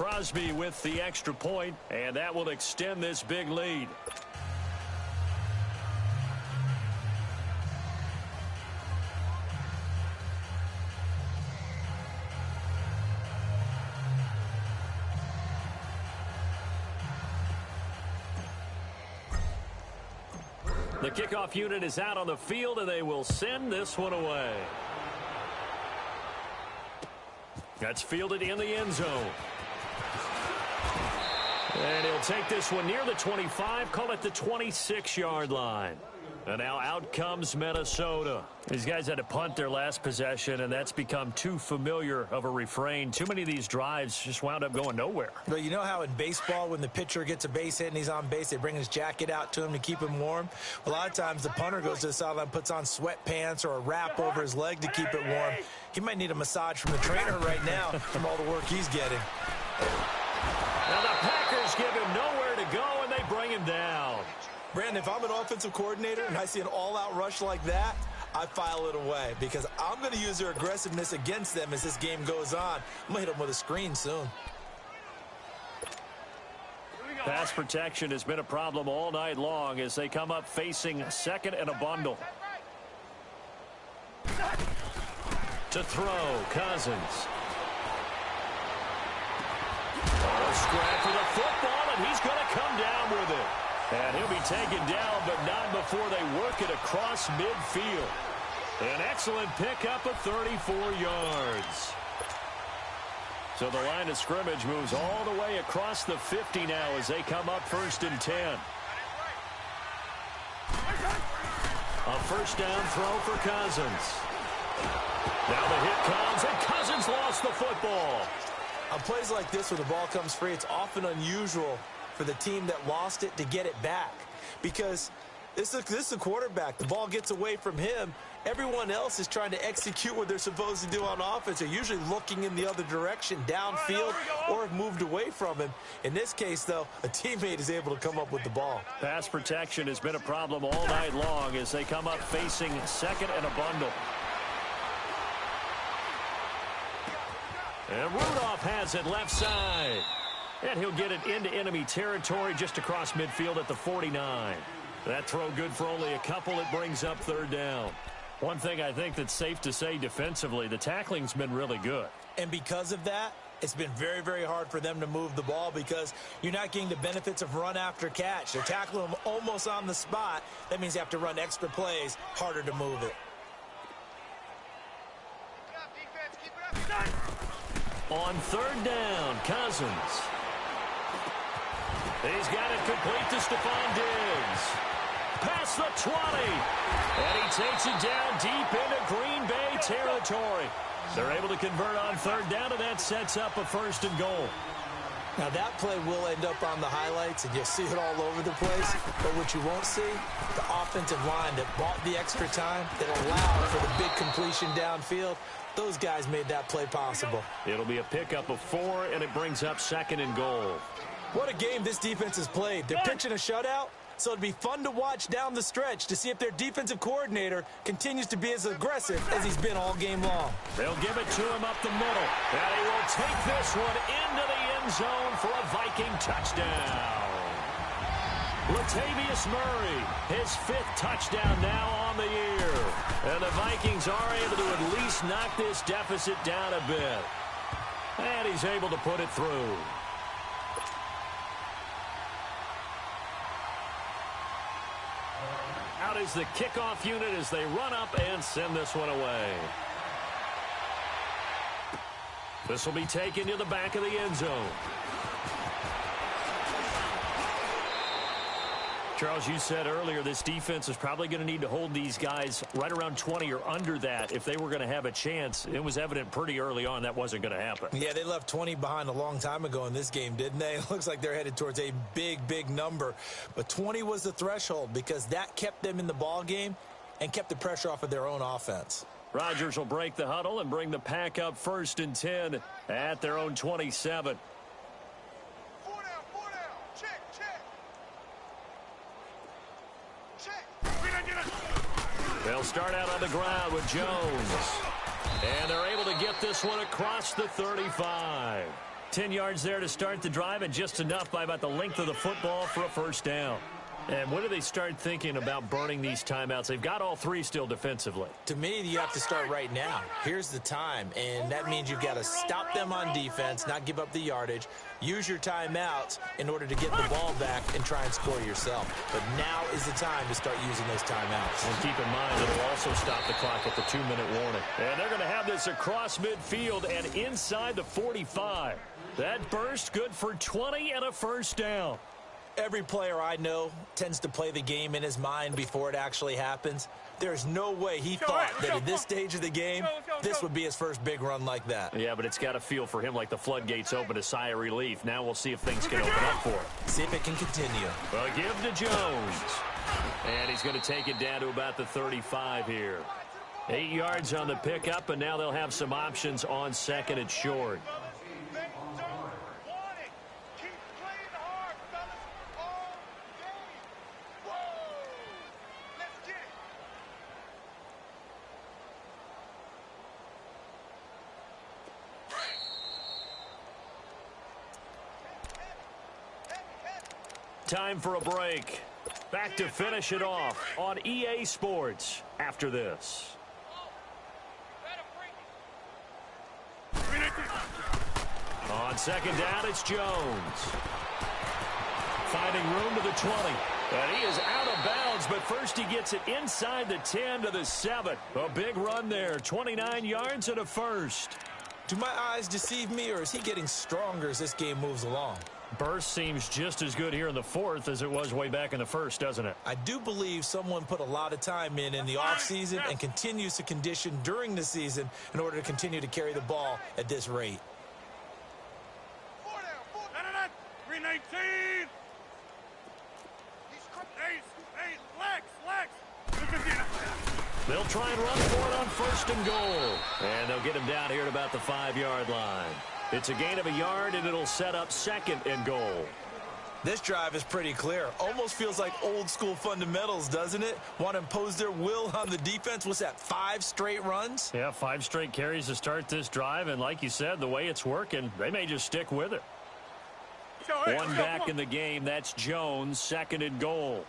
Crosby with the extra point, and that will extend this big lead. The kickoff unit is out on the field, and they will send this one away. That's fielded in the end zone. And he'll take this one near the 25, call it the 26-yard line. And now out comes Minnesota. These guys had to punt their last possession, and that's become too familiar of a refrain. Too many of these drives just wound up going nowhere. Well, you know how in baseball when the pitcher gets a base hit and he's on base, they bring his jacket out to him to keep him warm? A lot of times the punter goes to the sideline, puts on sweatpants or a wrap over his leg to keep it warm. He might need a massage from the trainer right now from all the work he's getting. Now the Packers give him nowhere to go, and they bring him down. Brandon, if I'm an offensive coordinator and I see an all-out rush like that, I file it away because I'm going to use their aggressiveness against them as this game goes on. I'm going to hit them with a screen soon. Pass protection has been a problem all night long as they come up facing second and a bundle. To throw, Cousins. A scrap for the football, and he's going to come down with it. And he'll be taken down, but not before they work it across midfield. An excellent pickup of 34 yards. So the line of scrimmage moves all the way across the 50 now as they come up 1st and 10. A first down throw for Cousins. Now the hit comes, and Cousins lost the football. On plays like this where the ball comes free, it's often unusual for the team that lost it to get it back because this is the quarterback. The ball gets away from him. Everyone else is trying to execute what they're supposed to do on offense. They're usually looking in the other direction, downfield, or have moved away from him. In this case, though, a teammate is able to come up with the ball. Pass protection has been a problem all night long as they come up facing second and a bundle. And Rudolph has it left side. And he'll get it into enemy territory just across midfield at the 49. That throw good for only a couple. It brings up 3rd down. One thing I think that's safe to say defensively, the tackling's been really good. And because of that, it's been very, very hard for them to move the ball because you're not getting the benefits of run after catch. They're tackling them almost on the spot. That means you have to run extra plays, harder to move it. On 3rd down, Cousins. He's got it complete to Stephon Diggs. Past the 20. And he takes it down deep into Green Bay territory. They're able to convert on 3rd down, and that sets up a 1st and goal. Now, that play will end up on the highlights, and you'll see it all over the place. But what you won't see, the offensive line that bought the extra time, that allowed for the big completion downfield. Those guys made that play possible. It'll be a pickup of 4, and it brings up 2nd and goal. What a game this defense has played. They're pitching a shutout, so it'd be fun to watch down the stretch to see if their defensive coordinator continues to be as aggressive as he's been all game long. They'll give it to him up the middle. And he will take this one into the end zone for a Viking touchdown. Latavius Murray, his 5th touchdown now on the year. And the Vikings are able to at least knock this deficit down a bit. And he's able to put it through. Out is the kickoff unit as they run up and send this one away. This will be taken to the back of the end zone. Charles, you said earlier this defense is probably going to need to hold these guys right around 20 or under that if they were going to have a chance. It was evident pretty early on that wasn't going to happen. Yeah, they left 20 behind a long time ago in this game, didn't they? It looks like they're headed towards a big, big number. But 20 was the threshold because that kept them in the ball game and kept the pressure off of their own offense. Rodgers will break the huddle and bring the pack up 1st and 10 at their own 27. They'll start out on the ground with Jones. And they're able to get this one across the 35. 10 yards there to start the drive, and just enough by about the length of the football for a first down. And when do they start thinking about burning these timeouts? They've got all three still defensively. To me, you have to start right now. Here's the time, and that means you've got to stop them on defense, not give up the yardage, use your timeouts in order to get the ball back and try and score yourself. But now is the time to start using those timeouts. And keep in mind, it'll also stop the clock at the 2-minute warning. And they're going to have this across midfield and inside the 45. That burst good for 20 and a first down. Every player I know tends to play the game in his mind before it actually happens. There's no way he thought that at this stage of the game, this would be his first big run like that. Yeah, but it's got to feel for him like the floodgates open, a sigh of relief. Now we'll see if things can open up for him. See if it can continue. Well, give to Jones. And he's going to take it down to about the 35 here. 8 yards on the pickup, and now they'll have some options on second and short. Time for a break. Back to finish it off on EA Sports after this. On second down, it's Jones. Finding room to the 20. And he is out of bounds, but first he gets it inside the 10 to the 7. A big run there, 29 yards and a first. Do my eyes deceive me, or is he getting stronger as this game moves along? Burst seems just as good here in the fourth as it was way back in the first, doesn't it? I do believe someone put a lot of time in the offseason and continues to condition during the season in order to continue to carry the ball at this rate. 319. They'll try and run for it on first and goal. And they'll get him down here at about the 5-yard line. It's a gain of a yard, and it'll set up second and goal. This drive is pretty clear. Almost feels like old-school fundamentals, doesn't it? Want to impose their will on the defense. What's that, 5 straight runs? Yeah, 5 straight carries to start this drive. And like you said, the way it's working, they may just stick with it. One back in the game. That's Jones, second and goal.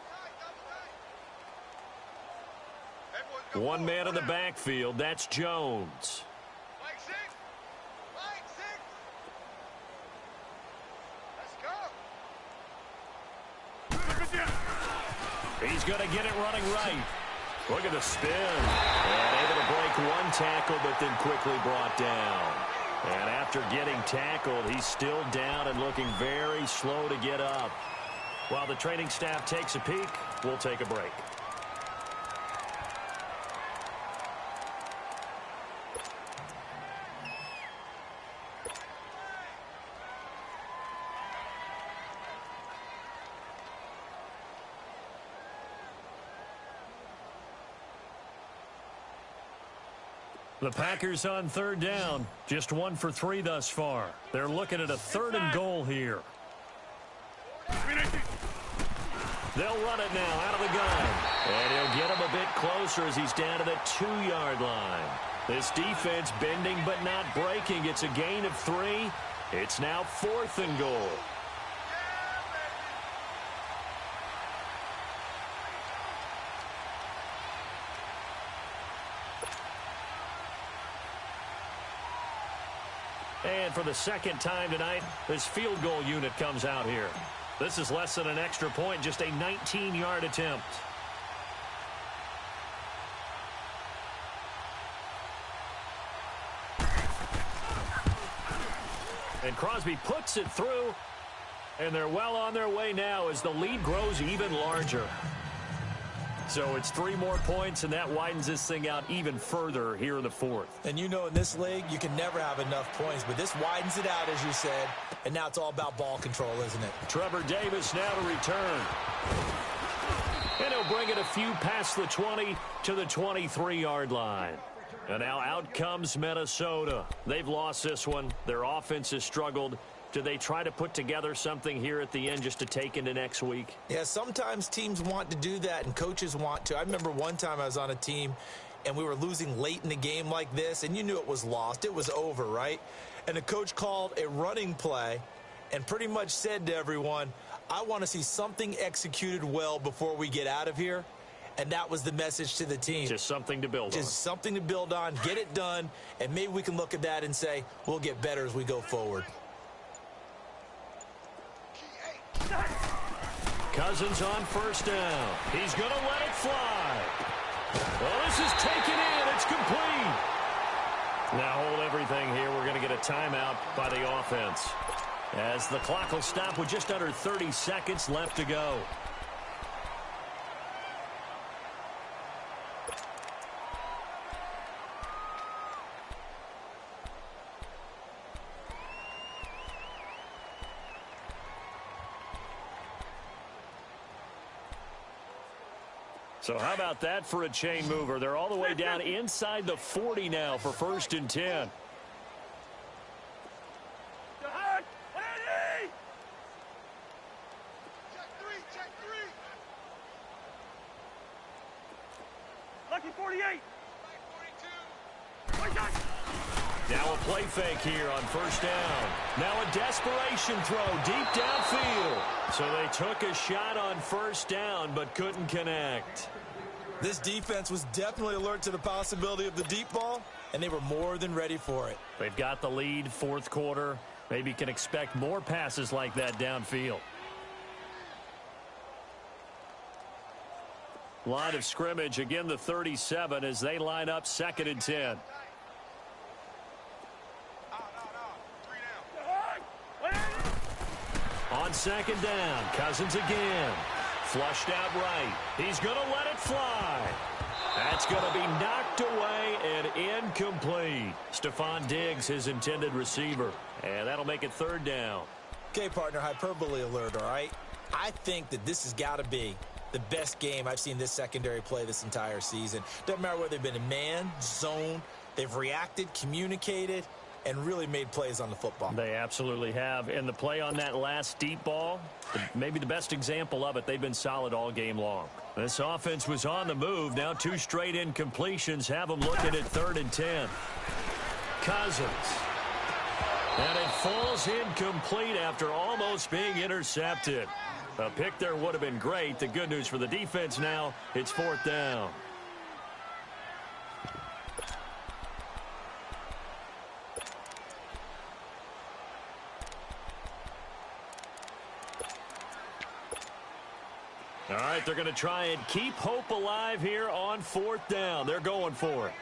One man in the backfield. That's Jones. He's going to get it running right. Look at the spin. And able to break one tackle, but then quickly brought down. And after getting tackled, he's still down and looking very slow to get up. While the training staff takes a peek, we'll take a break. The Packers on third down. Just 1 for 3 thus far. They're looking at a third and goal here. They'll run it now out of the gun. And he'll get him a bit closer as he's down to the 2-yard line. This defense bending but not breaking. It's a gain of 3. It's now 4th and goal. And for the second time tonight, this field goal unit comes out here. This is less than an extra point, just a 19-yard attempt. And Crosby puts it through, and they're well on their way now as the lead grows even larger. So it's 3 more points, and that widens this thing out even further here in the fourth. And you know in this league, you can never have enough points, but this widens it out, as you said, and now it's all about ball control, isn't it? Trevor Davis now to return. And he'll bring it a few past the 20 to the 23-yard line. And now out comes Minnesota. They've lost this one. Their offense has struggled. Do they try to put together something here at the end just to take into next week? Yeah, sometimes teams want to do that and coaches want to. I remember one time I was on a team and we were losing late in the game like this, and you knew it was lost. It was over, right? and the coach called a running play and pretty much said to everyone, I want to see something executed well before we get out of here. And that was the message to the team. Just something to build on. Just something to build on, get it done, and maybe we can look at that and say, we'll get better as we go forward. Cousins on first down. He's going to let it fly. Well, this is taken in. It's complete. Now hold everything here. We're going to get a timeout by the offense, as the clock will stop with just under 30 seconds left to go. So how about that for a chain mover? They're all the way down inside the 40 now for 1st and 10. Lucky 48. Now a play fake here on first down. Now a desperation throw deep downfield. So they took a shot on first down but couldn't connect. This defense was definitely alert to the possibility of the deep ball, and they were more than ready for it. They've got the lead, 4th quarter. Maybe can expect more passes like that downfield. Line of scrimmage, again the 37 as they line up 2nd and 10. On 2nd down, Cousins again. Flushed out right. He's going to let it fly. That's going to be knocked away and incomplete. Stephon Diggs, his intended receiver. And that'll make it 3rd down. Okay, partner, hyperbole alert, all right? I think that this has got to be the best game I've seen this secondary play this entire season. Doesn't matter whether they've been in man, zone, they've reacted, communicated, and really made plays on the football. They absolutely have. And the play on that last deep ball, maybe the best example of it, they've been solid all game long. This offense was on the move. Now 2 straight incompletions have them looking at 3rd and 10. Cousins. And it falls incomplete after almost being intercepted. A pick there would have been great. The good news for the defense now, it's 4th down. All right, they're going to try and keep hope alive here on 4th down. They're going for it.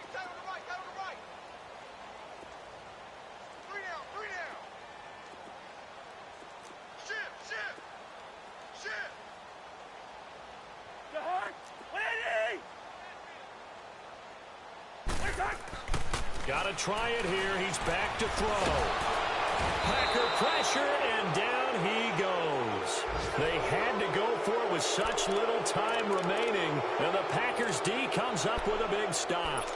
Got to try it here. He's back to throw. Packer pressure, and down he goes. They had to go for it with such little time remaining, and the Packers D comes up with a big stop.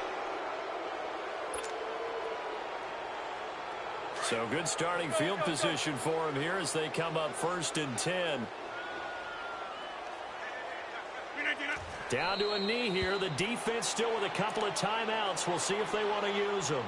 So good starting field position for him here as they come up 1st and 10. Down to a knee here. The defense still with a couple of timeouts. We'll see if they want to use them.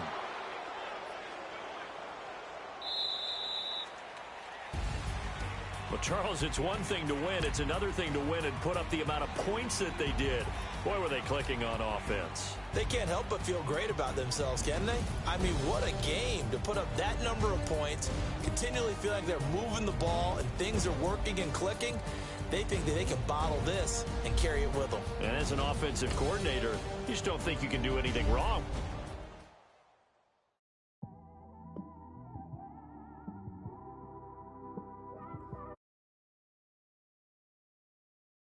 Well, Charles, it's one thing to win. It's another thing to win and put up the amount of points that they did. Boy, were they clicking on offense. They can't help but feel great about themselves, can they? I mean, what a game to put up that number of points, continually feel like they're moving the ball and things are working and clicking. They think that they can bottle this and carry it with them. And as an offensive coordinator, you just don't think you can do anything wrong.